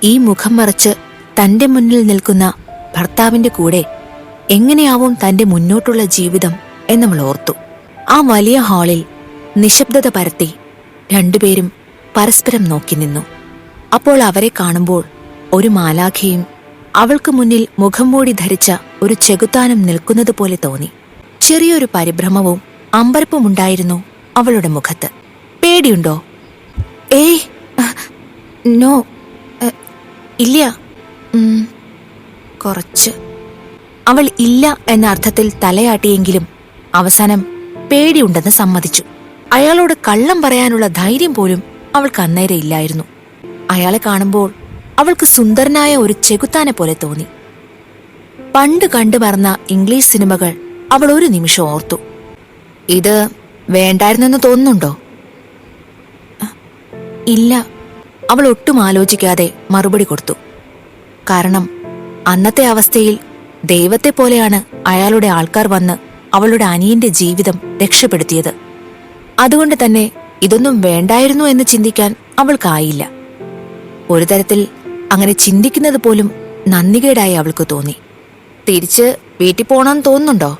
ഈ മുഖം മറച്ച് തന്റെ മുന്നിൽ നിൽക്കുന്ന ഭർത്താവിന്റെ കൂടെ എങ്ങനെയാവും തന്റെ മുന്നോട്ടുള്ള ജീവിതം എന്നവൾ ഓർത്തു. ആ വലിയ ഹാളിൽ നിശബ്ദത പരത്തി രണ്ടുപേരും പരസ്പരം നോക്കി നിന്നു. അപ്പോൾ അവരെ കാണുമ്പോൾ ഒരു മാലാഖയും അവൾക്ക് മുന്നിൽ മുഖം മൂടി ധരിച്ച ഒരു ചെകുത്താനും നിൽക്കുന്നത് പോലെ തോന്നി. ചെറിയൊരു പരിഭ്രമവും അമ്പരപ്പുമുണ്ടായിരുന്നു അവളുടെ മുഖത്ത്. പേടിയുണ്ടോ? ഏയ്, നോ, ഇല്ല, കുറച്ച്. അവൾ ഇല്ല എന്ന അർത്ഥത്തിൽ തലയാട്ടിയെങ്കിലും അവസാനം പേടിയുണ്ടെന്ന് സമ്മതിച്ചു. അയാളോട് കള്ളം പറയാനുള്ള ധൈര്യം പോലും അവൾക്ക് അന്നേരം ഇല്ലായിരുന്നു. അയാളെ കാണുമ്പോൾ അവൾക്ക് സുന്ദരനായ ഒരു ചെകുത്താനെ പോലെ തോന്നി. പണ്ട് കണ്ടു മറന്ന ഇംഗ്ലീഷ് സിനിമകൾ അവൾ ഒരു നിമിഷം ഓർത്തു. ഇത് വേണ്ടായിരുന്നെന്ന് തോന്നുന്നുണ്ടോ? ഇല്ല, അവൾ ഒട്ടും ആലോചിക്കാതെ മറുപടി കൊടുത്തു. കാരണം അന്നത്തെ അവസ്ഥയിൽ ദൈവത്തെ പോലെയാണ് അയാളുടെ ആൾക്കാർ വന്ന് അവളുടെ അനിയന്റെ ജീവിതം രക്ഷപ്പെടുത്തിയത്. അതുകൊണ്ട് തന്നെ ഇതൊന്നും വേണ്ടായിരുന്നു എന്ന് ചിന്തിക്കാൻ അവൾക്കായില്ല. ഒരു തരത്തിൽ അങ്ങനെ ചിന്തിക്കുന്നത് പോലും നന്ദികേടായി അവൾക്ക് തോന്നി. തിരിച്ച് വീട്ടിൽ പോണമെന്ന് തോന്നുന്നുണ്ടോ?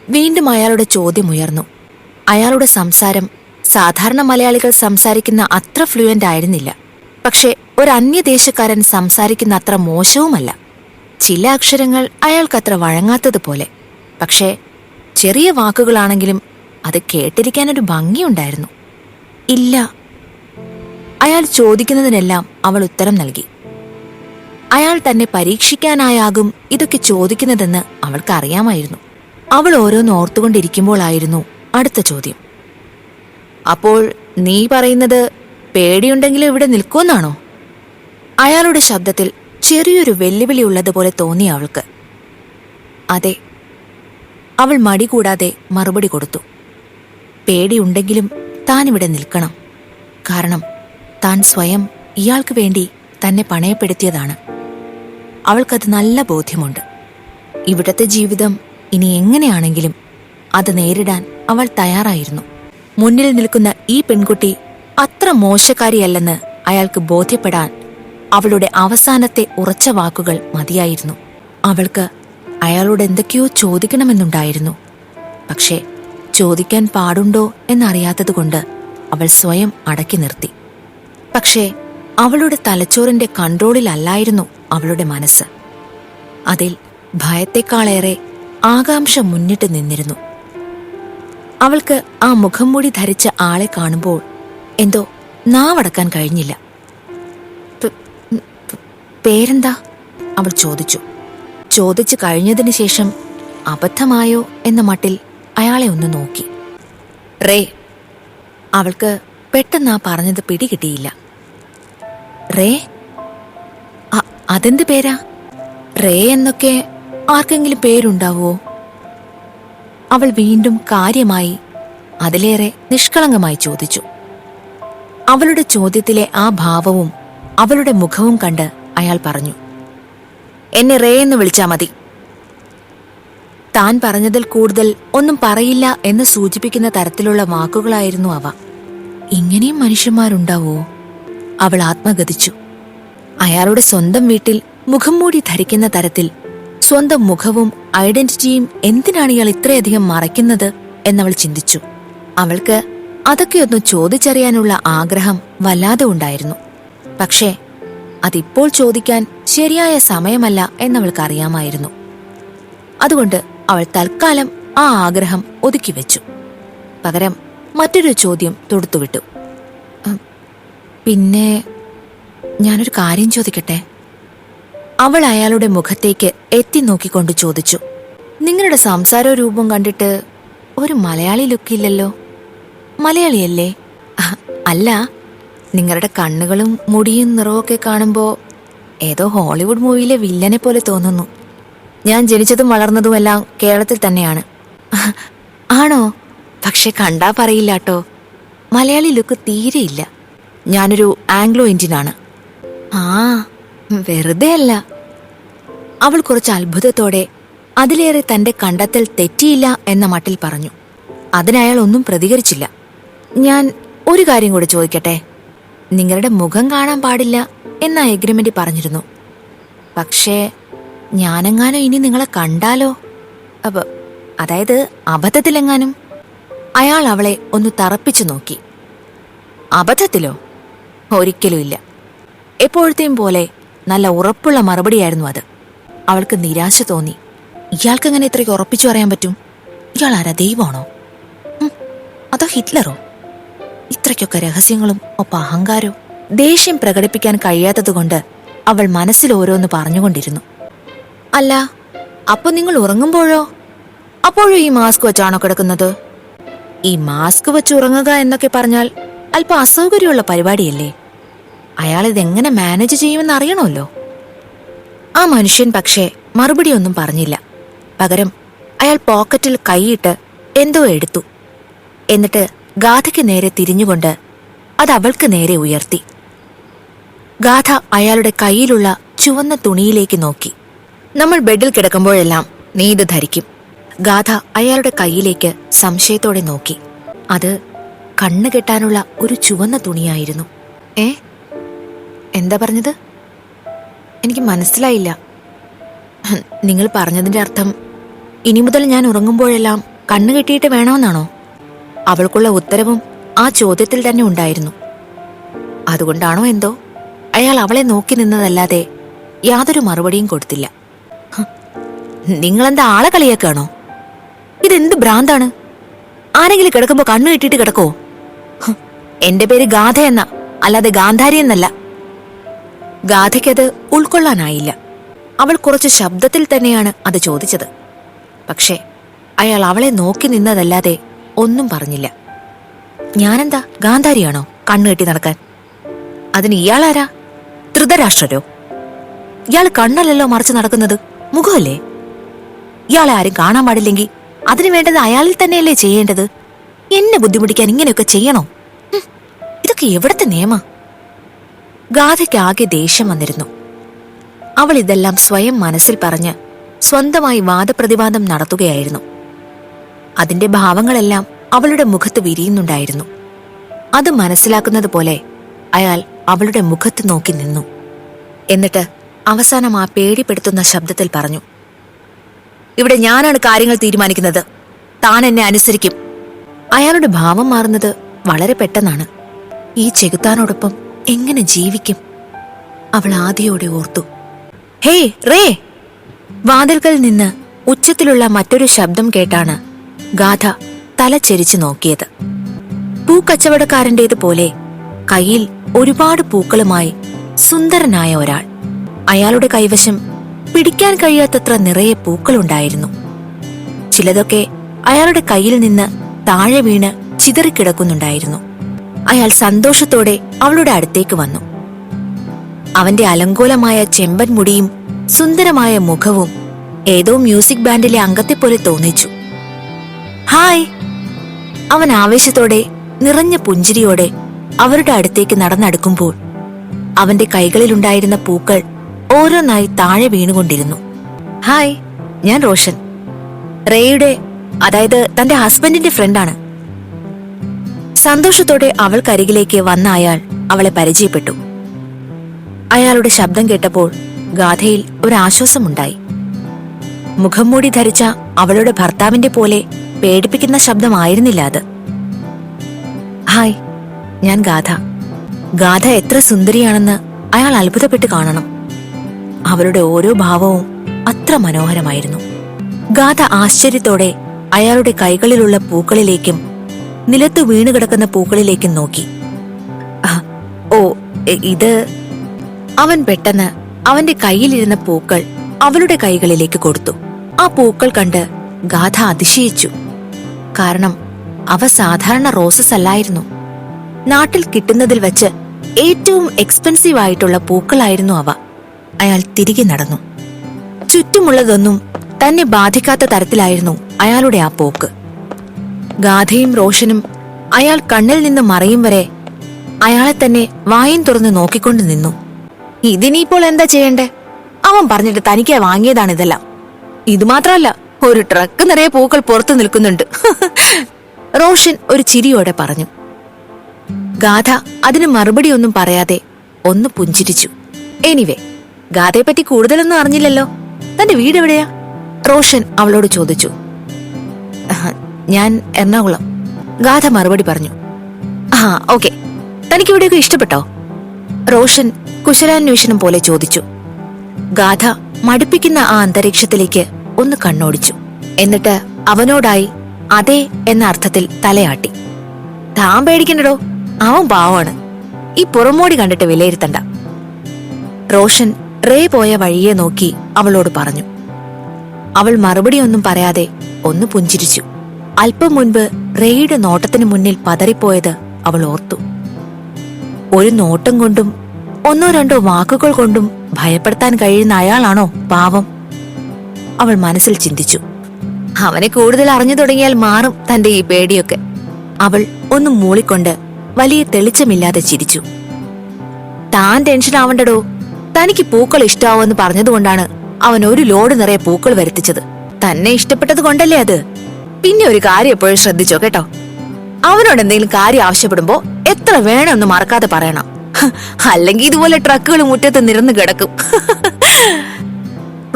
വീണ്ടും അയാളുടെ ചോദ്യം ഉയർന്നു. അയാളുടെ സംസാരം സാധാരണ മലയാളികൾ സംസാരിക്കുന്ന അത്ര ഫ്ലുവന്റ് ആയിരുന്നില്ല. പക്ഷെ ഒരു അന്യദേശക്കാരൻ സംസാരിക്കുന്ന അത്ര മോശവുമല്ല. ചില അക്ഷരങ്ങൾ അയാൾക്കത്ര വഴങ്ങാത്തതുപോലെ. പക്ഷേ ചെറിയ വാക്കുകളാണെങ്കിലും അത് കേട്ടിരിക്കാനൊരു ഭംഗിയുണ്ടായിരുന്നു. ഇല്ല. അയാൾ ചോദിക്കുന്നതിനെല്ലാം അവൾ ഉത്തരം നൽകി. അയാൾ തന്നെ പരീക്ഷിക്കാനായാകും ഇതൊക്കെ ചോദിക്കുന്നതെന്ന് അവൾക്കറിയാമായിരുന്നു. അവൾ ഓരോന്ന് ഓർത്തുകൊണ്ടിരിക്കുമ്പോഴായിരുന്നു അടുത്ത ചോദ്യം. അപ്പോൾ നീ പറയുന്നത് പേടിയുണ്ടെങ്കിലും ഇവിടെ നിൽക്കുമെന്നാണോ? അയാളുടെ ശബ്ദത്തിൽ ചെറിയൊരു വെല്ലുവിളി ഉള്ളതുപോലെ തോന്നി അവൾക്ക്. അതെ, അവൾ മടി കൂടാതെ മറുപടി കൊടുത്തു. പേടിയുണ്ടെങ്കിലും താനിവിടെ നിൽക്കണം. കാരണം താൻ സ്വയം ഇയാൾക്ക് വേണ്ടി തന്നെ പണയപ്പെടുത്തിയതാണ്. അവൾക്കത് നല്ല ബോധ്യമുണ്ട്. ഇവിടത്തെ ജീവിതം ഇനി എങ്ങനെയാണെങ്കിലും അത് നേരിടാൻ അവൾ തയ്യാറായിരുന്നു. മുന്നിൽ നിൽക്കുന്ന ഈ പെൺകുട്ടി അത്ര മോശക്കാരിയല്ലെന്ന് അയാൾക്ക് ബോധ്യപ്പെടാൻ അവളുടെ അവസാനത്തെ ഉറച്ച വാക്കുകൾ മതിയായിരുന്നു. അവൾക്ക് അയാളോട് എന്തൊക്കെയോ ചോദിക്കണമെന്നുണ്ടായിരുന്നു. പക്ഷേ ചോദിക്കാൻ പാടുണ്ടോ എന്നറിയാത്തതുകൊണ്ട് അവൾ സ്വയം അടക്കി നിർത്തി. പക്ഷേ അവളുടെ തലച്ചോറിന്റെ കൺട്രോളിലല്ലായിരുന്നു അവളുടെ മനസ്സ്. അതിൽ ഭയത്തെക്കാളേറെ ആകാംക്ഷ മുന്നിട്ട് നിന്നിരുന്നു. അവൾക്ക് ആ മുഖംമൂടി ധരിച്ച ആളെ കാണുമ്പോൾ എന്തോ നാവടക്കാൻ കഴിഞ്ഞില്ല. പേരെന്താ? അവൾ ചോദിച്ചു. ചോദിച്ചു കഴിഞ്ഞതിന് ശേഷം അബദ്ധമായോ എന്ന മട്ടിൽ അയാളെ ഒന്ന് നോക്കി. റേ. അവൾക്ക് പെട്ടെന്ന് ആ പറഞ്ഞത് പിടികിട്ടിയില്ല. റേ? അതെന്ത് പേരാ? റേ എന്നൊക്കെ ആർക്കെങ്കിലും പേരുണ്ടാവോ? അവൾ വീണ്ടും കാര്യമായി, അതിലേറെ നിഷ്കളങ്കമായി ചോദിച്ചു. അവളുടെ ചോദ്യത്തിലെ ആ ഭാവവും അവളുടെ മുഖവും കണ്ട് അയാൾ പറഞ്ഞു, എന്നെ റേ എന്ന് വിളിച്ചാ മതി. താൻ പറഞ്ഞതിൽ കൂടുതൽ ഒന്നും പറയില്ല എന്ന് സൂചിപ്പിക്കുന്ന തരത്തിലുള്ള വാക്കുകളായിരുന്നു അവ. ഇങ്ങനെയും മനുഷ്യന്മാരുണ്ടാവോ? അവൾ ആത്മഗതിച്ചു. അയാളുടെ സ്വന്തം വീട്ടിൽ മുഖം മൂടി ധരിക്കുന്ന തരത്തിൽ സ്വന്തം മുഖവും ഐഡന്റിറ്റിയും എന്തിനാണ് ഇയാൾ ഇത്രയധികം മറയ്ക്കുന്നത് എന്നവൾ ചിന്തിച്ചു. അവൾക്ക് അതൊക്കെയൊന്ന് ചോദിച്ചറിയാനുള്ള ആഗ്രഹം വല്ലാതെ ഉണ്ടായിരുന്നു. പക്ഷേ അതിപ്പോൾ ചോദിക്കാൻ ശരിയായ സമയമല്ല എന്നവൾക്കറിയാമായിരുന്നു. അതുകൊണ്ട് അവൾ തൽക്കാലം ആ ആഗ്രഹം ഒതുക്കിവെച്ചു. പകരം മറ്റൊരു ചോദ്യം തൊടുത്തുവിട്ടു. പിന്നെ ഞാനൊരു കാര്യം ചോദിക്കട്ടെ? അവൾ അയാളുടെ മുഖത്തേക്ക് എത്തി നോക്കിക്കൊണ്ട് ചോദിച്ചു. നിങ്ങളുടെ സംസാര രൂപം കണ്ടിട്ട് ഒരു മലയാളി ലുക്കില്ലല്ലോ. മലയാളിയല്ലേ? അല്ല, നിങ്ങളുടെ കണ്ണുകളും മുടിയും നിറവൊക്കെ കാണുമ്പോ ഏതോ ഹോളിവുഡ് മൂവിയിലെ വില്ലനെ പോലെ തോന്നുന്നു. ഞാൻ ജനിച്ചതും വളർന്നതുമെല്ലാം കേരളത്തിൽ തന്നെയാണ്. ആണോ? പക്ഷെ കണ്ടാ പറയില്ലാട്ടോ, മലയാളി ലുക്ക് തീരെയില്ല. ഞാനൊരു ആംഗ്ലോ ഇന്ത്യനാണ്. ആ, വെറുതെ അല്ല. അവൾ കുറച്ച് അത്ഭുതത്തോടെ അതിലേറെ തന്റെ കണ്ടെത്തൽ തെറ്റിയില്ല എന്ന മട്ടിൽ പറഞ്ഞു. അതിനയാൾ ഒന്നും പ്രതികരിച്ചില്ല. ഞാൻ ഒരു കാര്യം കൂടെ ചോദിക്കട്ടെ? നിങ്ങളുടെ മുഖം കാണാൻ പാടില്ല എന്ന എഗ്രിമെന്റ് പറഞ്ഞിരുന്നു. പക്ഷേ ഞാനെങ്ങാനും ഇനി നിങ്ങളെ കണ്ടാലോ, അതായത് അബദ്ധത്തിലെങ്ങാനും? അയാൾ അവളെ ഒന്ന് തറപ്പിച്ചു നോക്കി. അബദ്ധത്തിലോ? ഒരിക്കലുമില്ല. എപ്പോഴത്തെയും പോലെ നല്ല ഉറപ്പുള്ള മറുപടിയായിരുന്നു അത്. അവൾക്ക് നിരാശ തോന്നി. ഇയാൾക്കെങ്ങനെ ഇത്രയ്ക്ക് ഉറപ്പിച്ചു പറയാൻ പറ്റും? ഇയാൾ ആരാ, ദൈവമാണോ? അതോ ഹിറ്റ്ലറോ? ഇത്രയ്ക്കൊക്കെ രഹസ്യങ്ങളും ഒപ്പം അഹങ്കാരവും. ദേഷ്യം പ്രകടിപ്പിക്കാൻ കഴിയാത്തതുകൊണ്ട് അവൾ മനസ്സിൽ ഓരോന്ന് പറഞ്ഞുകൊണ്ടിരുന്നു. അല്ല, അപ്പൊ നിങ്ങൾ ഉറങ്ങുമ്പോഴോ? അപ്പോഴും ഈ മാസ്ക് വെച്ചാണോ കിടക്കുന്നത്? ഈ മാസ്ക് വെച്ച് ഉറങ്ങുക എന്നൊക്കെ പറഞ്ഞാൽ അല്പം അസൗകര്യമുള്ള പരിപാടിയല്ലേ? അയാൾ ഇതെങ്ങനെ മാനേജ് ചെയ്യുമെന്ന് അറിയണമല്ലോ. ആ മനുഷ്യൻ പക്ഷേ മറുപടിയൊന്നും പറഞ്ഞില്ല. പകരം അയാൾ പോക്കറ്റിൽ കൈയിട്ട് എന്തോ എടുത്തു. എന്നിട്ട് ഗാഥയ്ക്ക് നേരെ തിരിഞ്ഞുകൊണ്ട് അത് അവൾക്ക് നേരെ ഉയർത്തി. ഗാഥ അയാളുടെ കയ്യിലുള്ള ചുവന്ന തുണിയിലേക്ക് നോക്കി. നമ്മൾ ബെഡിൽ കിടക്കുമ്പോഴെല്ലാം നീ ഇത് ധരിക്കും. ഗാഥ അയാളുടെ കയ്യിലേക്ക് സംശയത്തോടെ നോക്കി. അത് കണ്ണു കെട്ടാനുള്ള ഒരു ചുവന്ന തുണിയായിരുന്നു. എന്താ പറഞ്ഞത്? എനിക്ക് മനസ്സിലായില്ല. നിങ്ങൾ പറഞ്ഞതിന്റെ അർത്ഥം ഇനി മുതൽ ഞാൻ ഉറങ്ങുമ്പോഴെല്ലാം കണ്ണു കെട്ടിയിട്ട് വേണമെന്നാണോ? അവൾക്കുള്ള ഉത്തരവും ആ ചോദ്യത്തിൽ തന്നെ ഉണ്ടായിരുന്നു. അതുകൊണ്ടാണോ എന്തോ അയാൾ അവളെ നോക്കി നിന്നതല്ലാതെ യാതൊരു മറുപടിയും കൊടുത്തില്ല. നിങ്ങളെന്താ ആളെ കളിയാക്കാണോ? ഇതെന്ത് ഭ്രാന്താണ്? ആരെങ്കിലും കിടക്കുമ്പോ കണ്ണു കെട്ടിയിട്ട് കിടക്കോ? എന്റെ പേര് ഗാഥ എന്ന, അല്ലാതെ ഗാന്ധാരി എന്നല്ല. ഗാഥയ്ക്കത് ഉൾക്കൊള്ളാനായില്ല. അവൾ കുറച്ച് ശബ്ദത്തിൽ തന്നെയാണ് അത് ചോദിച്ചത്. പക്ഷേ അയാൾ അവളെ നോക്കി നിന്നതല്ലാതെ ഒന്നും പറഞ്ഞില്ല. ഞാനെന്താ ഗാന്ധാരിയാണോ കണ്ണുകെട്ടി നടക്കാൻ? അതിന് ഇയാളാരാ? ധൃതരാഷ്ട്രരോ? ഇയാൾ കണ്ണല്ലല്ലോ മറച്ചു നടക്കുന്നത്, മുഖമല്ലേ? ഇയാളെ ആരും കാണാൻ പാടില്ലെങ്കിൽ അതിനു വേണ്ടത് അയാളിൽ തന്നെയല്ലേ ചെയ്യേണ്ടത്? എന്നെ ബുദ്ധിമുട്ടിക്കാൻ ഇങ്ങനെയൊക്കെ ചെയ്യണോ? ഇതൊക്കെ എവിടത്തെ നിയമ? ഗാഥയ്ക്ക് ആകെ ദേഷ്യം വന്നിരുന്നു. അവൾ ഇതെല്ലാം സ്വയം മനസ്സിൽ പറഞ്ഞ് സ്വന്തമായി വാദപ്രതിവാദം നടത്തുകയായിരുന്നു. അതിന്റെ ഭാവങ്ങളെല്ലാം അവളുടെ മുഖത്ത് വിരിയുന്നുണ്ടായിരുന്നു. അത് മനസ്സിലാക്കുന്നത് പോലെ അയാൾ അവളുടെ മുഖത്ത് നോക്കി നിന്നു. എന്നിട്ട് അവസാനം ആ പേടിപ്പെടുത്തുന്ന ശബ്ദത്തിൽ പറഞ്ഞു, ഇവിടെ ഞാനാണ് കാര്യങ്ങൾ തീരുമാനിക്കുന്നത്. താൻ എന്നെ അനുസരിക്കും. അയാളുടെ ഭാവം മാറുന്നത് വളരെ പെട്ടെന്നാണ്. ഈ ചെകുത്താനോടൊപ്പം എങ്ങനെ ജീവിക്കും? അവൾ ആദിയോടെ ഓർത്തു. Hey Ray! വാതിൽക്കൽ നിന്ന് ഉച്ചത്തിലുള്ള മറ്റൊരു ശബ്ദം കേട്ടാണ് ഗാഥ തലചെരിച്ചു നോക്കിയത്. പൂക്കച്ചവടക്കാരന്റേതുപോലെ കയ്യിൽ ഒരുപാട് പൂക്കളുമായി സുന്ദരനായ ഒരാൾ. അയാളുടെ കൈവശം പിടിക്കാൻ കഴിയാത്തത്ര നിറയെ പൂക്കളുണ്ടായിരുന്നു. ചിലതൊക്കെ അയാളുടെ കയ്യിൽ നിന്ന് താഴെ വീണ് ചിതറിക്കിടക്കുന്നുണ്ടായിരുന്നു. അയാൾ സന്തോഷത്തോടെ അവളുടെ അടുത്തേക്ക് വന്നു. അവന്റെ അലങ്കോലമായ ചെമ്പൻ മുടിയും സുന്ദരമായ മുഖവും ഏതോ മ്യൂസിക് ബാൻഡിലെ അംഗത്തെപ്പോലെ തോന്നിച്ചു. ഹായ്! അവൻ ആവേശത്തോടെ നിറഞ്ഞ പുഞ്ചിരിയോടെ അവരുടെ അടുത്തേക്ക് നടന്നടുക്കുമ്പോൾ അവന്റെ കൈകളിലുണ്ടായിരുന്ന പൂക്കൾ ഓരോന്നായി താഴെ വീണുകൊണ്ടിരുന്നു. ഹായ്, ഞാൻ റോഷൻ. റേയുടെ, അതായത് തന്റെ ഹസ്ബൻഡിന്റെ ഫ്രണ്ടാണ്. സന്തോഷത്തോടെ അവൾക്കരികിലേക്ക് വന്ന അയാൾ അവളെ പരിചയപ്പെട്ടു. അയാളുടെ ശബ്ദം കേട്ടപ്പോൾ ഗാഥയിൽ ഒരാശ്വാസമുണ്ടായി. മുഖം മൂടി ധരിച്ച അവളുടെ ഭർത്താവിന്റെ പോലെ പേടിപ്പിക്കുന്ന ശബ്ദമായിരുന്നില്ല അത്. ഹായ്, ഞാൻ ഗാഥ. ഗാഥ എത്ര സുന്ദരിയാണെന്ന് അയാൾ അത്ഭുതപ്പെട്ട് കാണണം. അവളുടെ ഓരോ ഭാവവും അത്ര മനോഹരമായിരുന്നു. ഗാഥ ആശ്ചര്യത്തോടെ അയാളുടെ കൈകളിലുള്ള പൂക്കളിലേക്കും നിലത്തു വീണുകിടക്കുന്ന പൂക്കളിലേക്കും നോക്കി. ഓ, ഇത്... അവൻ പെട്ടെന്ന് അവന്റെ കയ്യിലിരുന്ന പൂക്കൾ അവളുടെ കൈകളിലേക്ക് കൊടുത്തു. ആ പൂക്കൾ കണ്ട് ഗാഥ അതിശയിച്ചു. കാരണം അവ സാധാരണ റോസസ് അല്ലായിരുന്നു. നാട്ടിൽ കിട്ടുന്നതിൽ വെച്ച് ഏറ്റവും എക്സ്പെൻസീവ് ആയിട്ടുള്ള പൂക്കളായിരുന്നു അവ. അയാൾ തിരികെ നടന്നു. ചുറ്റുമുള്ളതൊന്നും തന്നെ ബാധിക്കാത്ത തരത്തിലായിരുന്നു അയാളുടെ ആ പോക്ക്. ഗാഥയും റോഷനും അയാൾ കണ്ണിൽ നിന്ന് മറയും വരെ അയാളെ തന്നെ വായും തുറന്ന് നോക്കിക്കൊണ്ട് നിന്നു. ഇതിനിപ്പോൾ എന്താ ചെയ്യണ്ടേ? അവൻ പറഞ്ഞിട്ട് തനിക്കാ വാങ്ങിയതാണിതെല്ലാം. ഇതുമാത്രമല്ല, ഒരു ട്രക്ക് നിറയെ പൂക്കൾ പുറത്തു നിൽക്കുന്നുണ്ട്. റോഷൻ ഒരു ചിരിയോടെ പറഞ്ഞു. ഗാഥ അതിന് മറുപടിയൊന്നും പറയാതെ ഒന്ന് പുഞ്ചിരിച്ചു. എനിവേ, ഗാഥയെപ്പറ്റി കൂടുതലൊന്നും അറിഞ്ഞില്ലല്ലോ. തന്റെ വീട് എവിടെയാ? റോഷൻ അവളോട് ചോദിച്ചു. ഞാൻ എറണാകുളം, ഗാഥ മറുപടി പറഞ്ഞു. ആ, ഓക്കെ. തനിക്ക് ഇവിടെയൊക്കെ ഇഷ്ടപ്പെട്ടോ? റോഷൻ കുശലാന്വേഷണം പോലെ ചോദിച്ചു. ഗാഥ മടുപ്പിക്കുന്ന ആ അന്തരീക്ഷത്തിലേക്ക് ഒന്ന് കണ്ണോടിച്ചു. എന്നിട്ട് അവനോടായി അതെ എന്ന അർത്ഥത്തിൽ തലയാട്ടി. താൻ പേടിക്കണ്ടടോ, അവൻ പാവാണ്. ഈ പുറമോടി കണ്ടിട്ട് വിലയിരുത്തണ്ട. റോഷൻ റേ പോയ വഴിയെ നോക്കി അവളോട് പറഞ്ഞു. അവൾ മറുപടിയൊന്നും പറയാതെ ഒന്ന് പുഞ്ചിരിച്ചു. അല്പം മുൻപ് റേയുടെ നോട്ടത്തിനു മുന്നിൽ പതറിപ്പോയത് അവൾ ഓർത്തു. ഒരു നോട്ടം കൊണ്ടും ഒന്നോ രണ്ടോ വാക്കുകൾ കൊണ്ടും ഭയപ്പെടുത്താൻ കഴിയുന്ന അയാളാണോ പാവം? അവൾ മനസ്സിൽ ചിന്തിച്ചു. അവനെ കൂടുതൽ അറിഞ്ഞു തുടങ്ങിയാൽ മാറും തന്റെ ഈ പേടിയൊക്കെ. അവൾ ഒന്നും മൂളിക്കൊണ്ട് വലിയ തെളിച്ചമില്ലാതെ ചിരിച്ചു. താൻ ടെൻഷൻ ആവണ്ടടോ. തനിക്ക് പൂക്കൾ ഇഷ്ടാവെന്ന് പറഞ്ഞതുകൊണ്ടാണ് അവൻ ഒരു ലോഡ് നിറയെ പൂക്കൾ വരുത്തിച്ചത്. തന്നെ ഇഷ്ടപ്പെട്ടത് കൊണ്ടല്ലേ അത്. പിന്നെ ഒരു കാര്യം എപ്പോഴും ശ്രദ്ധിച്ചോ കേട്ടോ. അവനോട് എന്തെങ്കിലും കാര്യം ആവശ്യപ്പെടുമ്പോ എത്ര വേണമെന്ന് മറക്കാതെ പറയണം. അല്ലെങ്കിൽ ഇതുപോലെ ട്രക്കുകൾ മുറ്റത്ത് നിരന്നു കിടക്കും.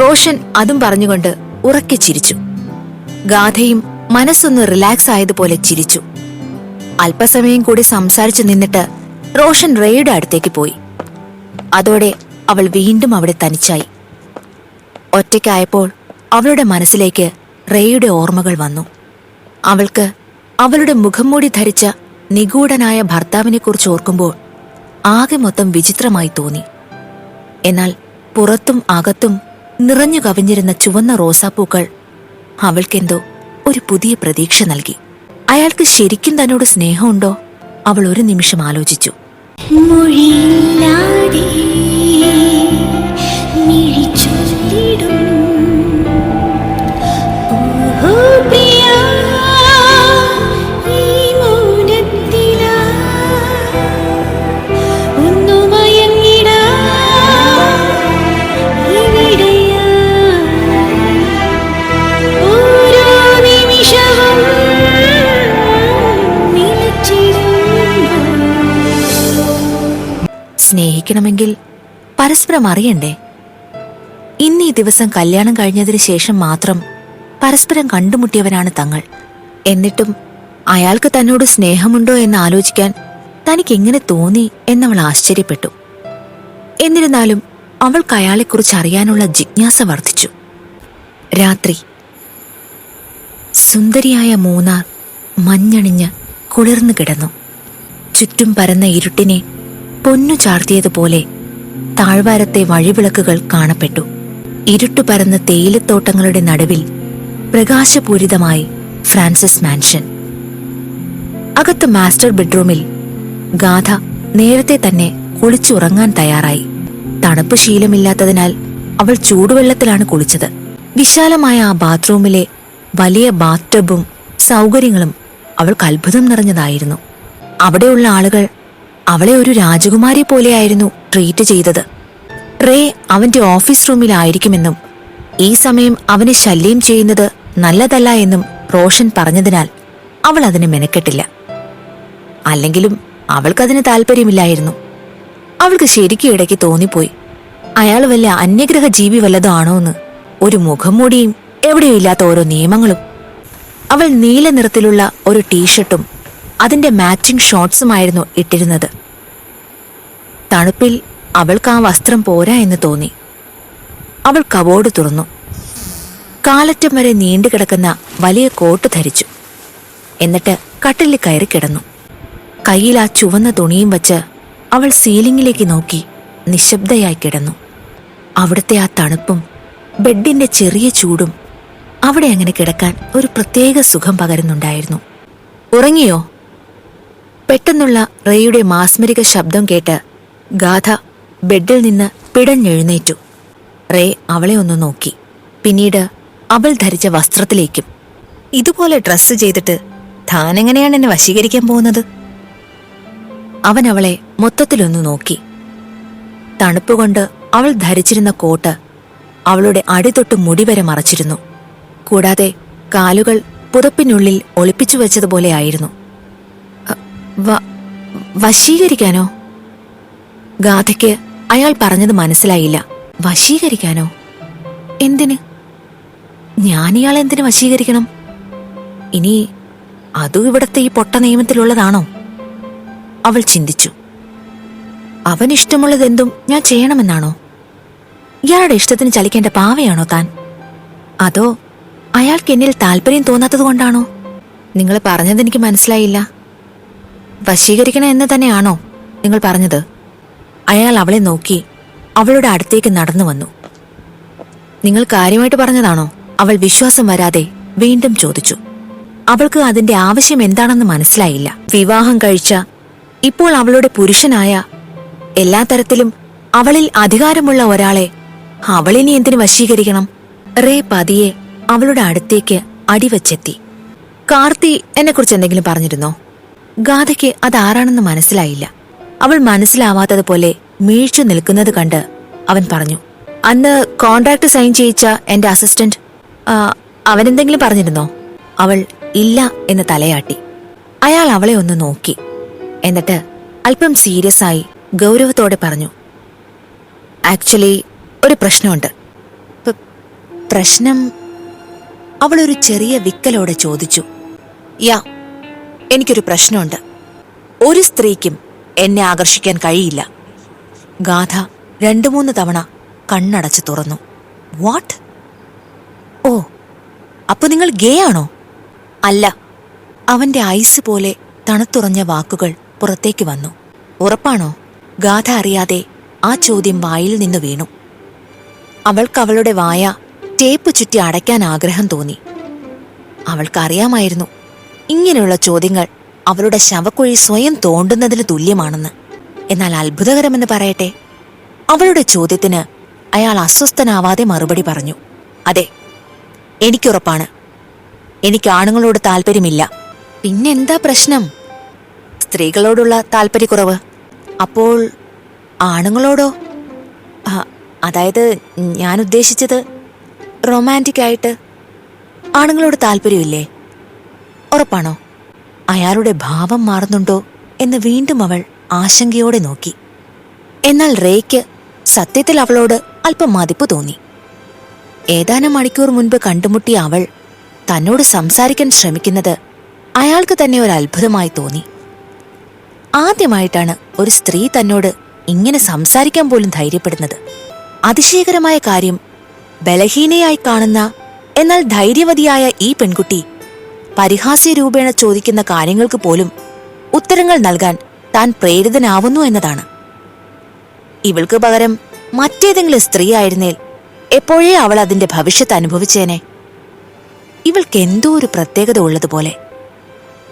റോഷൻ അതും പറഞ്ഞുകൊണ്ട് ഉറക്കെ ചിരിച്ചു. ഗാഥയും മനസ്സൊന്ന് റിലാക്സ് ആയതുപോലെ ചിരിച്ചു. അല്പസമയം കൂടി സംസാരിച്ചു നിന്നിട്ട് റോഷൻ റേയുടെ അടുത്തേക്ക് പോയി. അതോടെ അവൾ വീണ്ടും അവിടെ തനിച്ചായി. ഒറ്റയ്ക്കായപ്പോൾ അവളുടെ മനസ്സിലേക്ക് റേയുടെ ഓർമ്മകൾ വന്നു. അവൾക്ക് അവളുടെ മുഖംമൂടി ധരിച്ച നിഗൂഢനായ ഭർത്താവിനെക്കുറിച്ച് ഓർക്കുമ്പോൾ ആകെ മൊത്തം വിചിത്രമായി തോന്നി. എന്നാൽ പുറത്തും അകത്തും നിറഞ്ഞു കവിഞ്ഞിരുന്ന ചുവന്ന റോസാപ്പൂക്കൾ അവൾക്കെന്തോ ഒരു പുതിയ പ്രതീക്ഷ നൽകി. അയാൾക്ക് ശരിക്കും തന്നോട് സ്നേഹമുണ്ടോ? അവൾ ഒരു നിമിഷം ആലോചിച്ചു. സ്നേഹിക്കണമെങ്കിൽ പരസ്പരം അറിയണ്ടേ? ഇന്നീ ദിവസം കല്യാണം കഴിഞ്ഞതിന് ശേഷം മാത്രം പരസ്പരം കണ്ടുമുട്ടിയവരാണ് തങ്ങൾ. എന്നിട്ടും അയാൾക്ക് തന്നോട് സ്നേഹമുണ്ടോ എന്ന് ആലോചിക്കാൻ തനിക്കെങ്ങനെ തോന്നി എന്നവൾ ആശ്ചര്യപ്പെട്ടു. എന്നിരുന്നാലും അവൾക്ക് അയാളെക്കുറിച്ച് അറിയാനുള്ള ജിജ്ഞാസ വർദ്ധിച്ചു. രാത്രി. സുന്ദരിയായ മൂന്നാർ മഞ്ഞണിഞ്ഞ് കുളിർന്നു കിടന്നു. ചുറ്റും പരന്ന ഇരുട്ടിനെ പൊന്നു ചാർത്തിയതുപോലെ താഴ്വാരത്തെ വഴിവിളക്കുകൾ കാണപ്പെട്ടു. ഇരുട്ടു പരന്ന തേയിലത്തോട്ടങ്ങളുടെ നടുവിൽ പ്രകാശപൂരിതമായി ഫ്രാൻസിസ് മാൻഷൻ. അകത്ത് മാസ്റ്റർ ബെഡ്റൂമിൽ ഗാഥ നേരത്തെ തന്നെ കുളിച്ചുറങ്ങാൻ തയ്യാറായി. തണുപ്പ് ശീലമില്ലാത്തതിനാൽ അവൾ ചൂടുവെള്ളത്തിലാണ് കുളിച്ചത്. വിശാലമായ ആ ബാത്റൂമിലെ വലിയ ബാത്ടബും സൗകര്യങ്ങളും അവൾക്ക് അത്ഭുതം നിറഞ്ഞതായിരുന്നു. അവിടെയുള്ള ആളുകൾ അവളെ ഒരു രാജകുമാരി പോലെയായിരുന്നു ട്രീറ്റ് ചെയ്തത്. റേ അവന്റെ ഓഫീസ് റൂമിലായിരിക്കുമെന്നും ഈ സമയം അവനെ ശല്യം ചെയ്യുന്നത് നല്ലതല്ല എന്നും റോഷൻ പറഞ്ഞതിനാൽ അവൾ അതിന് മെനക്കെട്ടില്ല. അല്ലെങ്കിലും അവൾക്കതിന് താല്പര്യമില്ലായിരുന്നു. അവൾക്ക് ശരിക്കും ഇടയ്ക്ക് തോന്നിപ്പോയി, അയാൾ വല്ല അന്യഗ്രഹ ജീവി വല്ലതോ ആണോന്ന്. ഒരു മുഖംമൂടിയും എവിടെയോ ഇല്ലാത്ത ഓരോ നിയമങ്ങളും. അവൾ നീല നിറത്തിലുള്ള ഒരു ടീഷർട്ടും അതിന്റെ മാച്ചിങ് ഷോർട്സുമായിരുന്നു ഇട്ടിരുന്നത്. തണുപ്പിൽ അവൾക്ക് ആ വസ്ത്രം പോരാ എന്ന് തോന്നി. അവൾ കബോർഡ് തുറന്നു. കാലറ്റം വരെ നീണ്ടുകിടക്കുന്ന വലിയ കോട്ട് ധരിച്ചു. എന്നിട്ട് കട്ടിലിൽ കയറി കിടന്നു. കയ്യിൽ ആ ചുവന്ന തുണിയും വച്ച് അവൾ സീലിംഗിലേക്ക് നോക്കി നിശബ്ദയായി കിടന്നു. അവിടുത്തെ ആ തണുപ്പും ബെഡിന്റെ ചെറിയ ചൂടും അവിടെ അങ്ങനെ കിടക്കാൻ ഒരു പ്രത്യേക സുഖം പകരുന്നുണ്ടായിരുന്നു. ഉറങ്ങിയോ? പെട്ടെന്നുള്ള റേയുടെ മാസ്മരിക ശബ്ദം കേട്ട് ഗാഥ ബെഡിൽ നിന്ന് പിടഞ്ഞെഴുന്നേറ്റു. റേ അവളെ ഒന്ന് നോക്കി. പിന്നീട് അവൾ ധരിച്ച വസ്ത്രത്തിലേക്കും. ഇതുപോലെ ഡ്രസ്സ് ചെയ്തിട്ട് താനെങ്ങനെയാണ് എന്നെ വശീകരിക്കാൻ പോകുന്നത്? അവൻ അവളെ മൊത്തത്തിലൊന്നു നോക്കി. തണുപ്പുകൊണ്ട് അവൾ ധരിച്ചിരുന്ന കോട്ട് അവളുടെ അടിതൊട്ട് മുടിവരെ മറച്ചിരുന്നു. കൂടാതെ കാലുകൾ പുതപ്പിനുള്ളിൽ ഒളിപ്പിച്ചു വെച്ചതുപോലെയായിരുന്നു. വശീകരിക്കാനോ? ഗാഥയ്ക്ക് അയാൾ പറഞ്ഞത് മനസ്സിലായില്ല. വശീകരിക്കാനോ? എന്തിന്? ഞാൻ ഇയാളെ എന്തിനു വശീകരിക്കണം? ഇനി അതും ഇവിടത്തെ ഈ പൊട്ട നിയമത്തിലുള്ളതാണോ? അവൾ ചിന്തിച്ചു. അവനിഷ്ടമുള്ളതെന്തും ഞാൻ ചെയ്യണമെന്നാണോ? ഇയാളുടെ ഇഷ്ടത്തിന് ചലിക്കേണ്ട പാവയാണോ താൻ? അതോ അയാൾക്ക് എന്നിൽ താല്പര്യം തോന്നാത്തതുകൊണ്ടാണോ? നിങ്ങൾ പറഞ്ഞതെനിക്ക് മനസ്സിലായില്ല. വശീകരിക്കണം എന്ന് തന്നെയാണോ നിങ്ങൾ പറഞ്ഞത്? അയാൾ അവളെ നോക്കി അവളുടെ അടുത്തേക്ക് നടന്നു വന്നു. നിങ്ങൾ കാര്യമായിട്ട് പറഞ്ഞതാണോ? അവൾ വിശ്വാസം വരാതെ വീണ്ടും ചോദിച്ചു. അവൾക്ക് അതിന്റെ ആവശ്യം എന്താണെന്ന് മനസ്സിലായില്ല. വിവാഹം കഴിച്ച, ഇപ്പോൾ അവളുടെ പുരുഷനായ, എല്ലാ തരത്തിലും അവളിൽ അധികാരമുള്ള ഒരാളെ അവളിനി എന്തിനു വശീകരിക്കണം? റേ പതിയെ അവളുടെ അടുത്തേക്ക് അടിവച്ചെത്തി. കാർത്തി എന്നെക്കുറിച്ച് എന്തെങ്കിലും പറഞ്ഞിരുന്നോ? ഗാഥയ്ക്ക് അതാരാണെന്ന് മനസ്സിലായില്ല. അവൾ മനസ്സിലാവാത്തതുപോലെ മീഴ്ച്ചു നിൽക്കുന്നത് കണ്ട് അവൻ പറഞ്ഞു, അന്ന് കോൺട്രാക്ട് സൈൻ ചെയ്യിച്ച എന്റെ അസിസ്റ്റന്റ്. അവനെന്തെങ്കിലും പറഞ്ഞിരുന്നോ? അവൾ ഇല്ല എന്ന് തലയാട്ടി. അയാൾ അവളെ ഒന്ന് നോക്കി. എന്നിട്ട് അല്പം സീരിയസ് ആയി ഗൗരവത്തോടെ പറഞ്ഞു, ആക്ച്വലി ഒരു പ്രശ്നമുണ്ട്. പ്രശ്നം? അവളൊരു ചെറിയ വിക്കലോടെ ചോദിച്ചു. യാ, എനിക്കൊരു പ്രശ്നമുണ്ട്. ഒരു സ്ത്രീക്കും എന്നെ ആകർഷിക്കാൻ കഴിയില്ല. ഗാഥ 2-3 തവണ കണ്ണടച്ചു തുറന്നു. വാട്ട്? ഓ, അപ്പൊ നിങ്ങൾ ഗേ ആണോ? അല്ല. അവന്റെ ഐസ് പോലെ തണുത്തുറഞ്ഞ വാക്കുകൾ പുറത്തേക്ക് വന്നു. ഉറപ്പാണോ? ഗാഥ അറിയാതെ ആ ചോദ്യം വായിൽ നിന്ന് വീണു. അവൾക്ക് അവളുടെ വായ ടേപ്പ് ചുറ്റി അടയ്ക്കാൻ ആഗ്രഹം തോന്നി. അവൾക്കറിയാമായിരുന്നു ഇങ്ങനെയുള്ള ചോദ്യങ്ങൾ അവളുടെ ശവക്കുഴി സ്വയം തോണ്ടുന്നതിന് തുല്യമാണെന്ന്. എന്നാൽ അത്ഭുതകരമെന്ന് പറയട്ടെ, അവളുടെ ചോദ്യത്തിന് അയാൾ അസ്വസ്ഥനാവാതെ മറുപടി പറഞ്ഞു. അതെ, എനിക്കുറപ്പാണ്. എനിക്ക് ആണുങ്ങളോട് താല്പര്യമില്ല. പിന്നെന്താ പ്രശ്നം? സ്ത്രീകളോടുള്ള താല്പര്യക്കുറവ്. അപ്പോൾ ആണുങ്ങളോടോ? അതായത് ഞാൻ ഉദ്ദേശിച്ചത് റൊമാൻറ്റിക് ആയിട്ട് ആണുങ്ങളോട് താല്പര്യമില്ലേ? ഉറപ്പാണോ? അയാളുടെ ഭാവം മാറുന്നുണ്ടോ എന്ന് വീണ്ടും അവൾ ആശങ്കയോടെ നോക്കി. എന്നാൽ റേയ്ക്ക് സത്യത്തിൽ അവളോട് അല്പം മതിപ്പ് തോന്നി. ഏതാനും മണിക്കൂർ മുൻപ് കണ്ടുമുട്ടിയ അവൾ തന്നോട് സംസാരിക്കാൻ ശ്രമിക്കുന്നത് അയാൾക്ക് തന്നെ ഒരു അത്ഭുതമായി തോന്നി. ആദ്യമായിട്ടാണ് ഒരു സ്ത്രീ തന്നോട് ഇങ്ങനെ സംസാരിക്കാൻ പോലും ധൈര്യപ്പെടുന്നത്. അതിശയകരമായ കാര്യം, ബലഹീനയായി കാണുന്ന എന്നാൽ ധൈര്യവതിയായ ഈ പെൺകുട്ടി പരിഹാസ്യ രൂപേണ ചോദിക്കുന്ന കാര്യങ്ങൾക്ക് പോലും ഉത്തരങ്ങൾ നൽകാൻ താൻ പ്രേരിതനാവുന്നു എന്നതാണ്. ഇവൾക്ക് പകരം മറ്റേതെങ്കിലും സ്ത്രീ ആയിരുന്നേൽ എപ്പോഴേ അവൾ അതിന്റെ ഭവിഷ്യത്ത് അനുഭവിച്ചേനെ. ഇവൾക്ക് എന്തോ ഒരു പ്രത്യേകത ഉള്ളതുപോലെ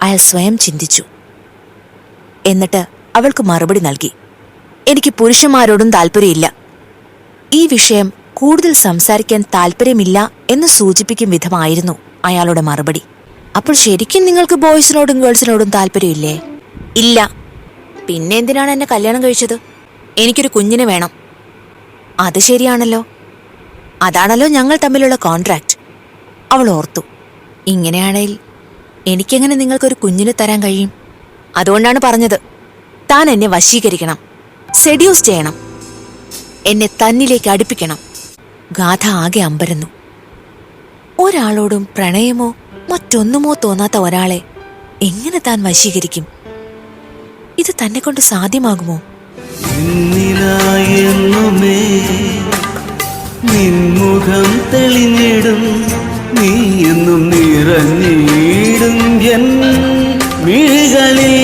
അയാൾ സ്വയം ചിന്തിച്ചു. എന്നിട്ട് അവൾക്ക് മറുപടി നൽകി. എനിക്ക് പുരുഷന്മാരോടും താല്പര്യമില്ല. ഈ വിഷയം കൂടുതൽ സംസാരിക്കാൻ താല്പര്യമില്ല എന്ന് സൂചിപ്പിക്കും വിധമായിരുന്നു അയാളുടെ മറുപടി. അപ്പോൾ ശരിക്കും നിങ്ങൾക്ക് ബോയ്സിനോടും ഗേൾസിനോടും താല്പര്യമില്ലേ? ഇല്ല. പിന്നെ എന്തിനാണ് എന്നെ കല്യാണം കഴിച്ചത്? എനിക്കൊരു കുഞ്ഞിനെ വേണം. അത് ശരിയാണല്ലോ. അതാണല്ലോ ഞങ്ങൾ തമ്മിലുള്ള കോൺട്രാക്ട്. അവൾ ഓർത്തു. ഇങ്ങനെയാണെങ്കിൽ എനിക്കെങ്ങനെ നിങ്ങൾക്കൊരു കുഞ്ഞിനെ തരാൻ കഴിയും? അതുകൊണ്ടാണ് പറഞ്ഞത്, താൻ എന്നെ വശീകരിക്കണം, സെഡ്യൂസ് ചെയ്യണം, എന്നെ തന്നിലേക്ക് അടുപ്പിക്കണം. ഗാഥ ആകെ അമ്പരന്നു. ഒരാളോടും പ്രണയമോ മറ്റൊന്നുമോ തോന്നാത്ത ഒരാളെ എങ്ങനെ താൻ വശീകരിക്കും? ഇത് തന്നെ കൊണ്ട് സാധ്യമാകുമോ? നിൻമുഖം തെളിഞ്ഞിടും, നീ എന്നും നിറഞ്ഞിടും എൻ മിഴികളിൽ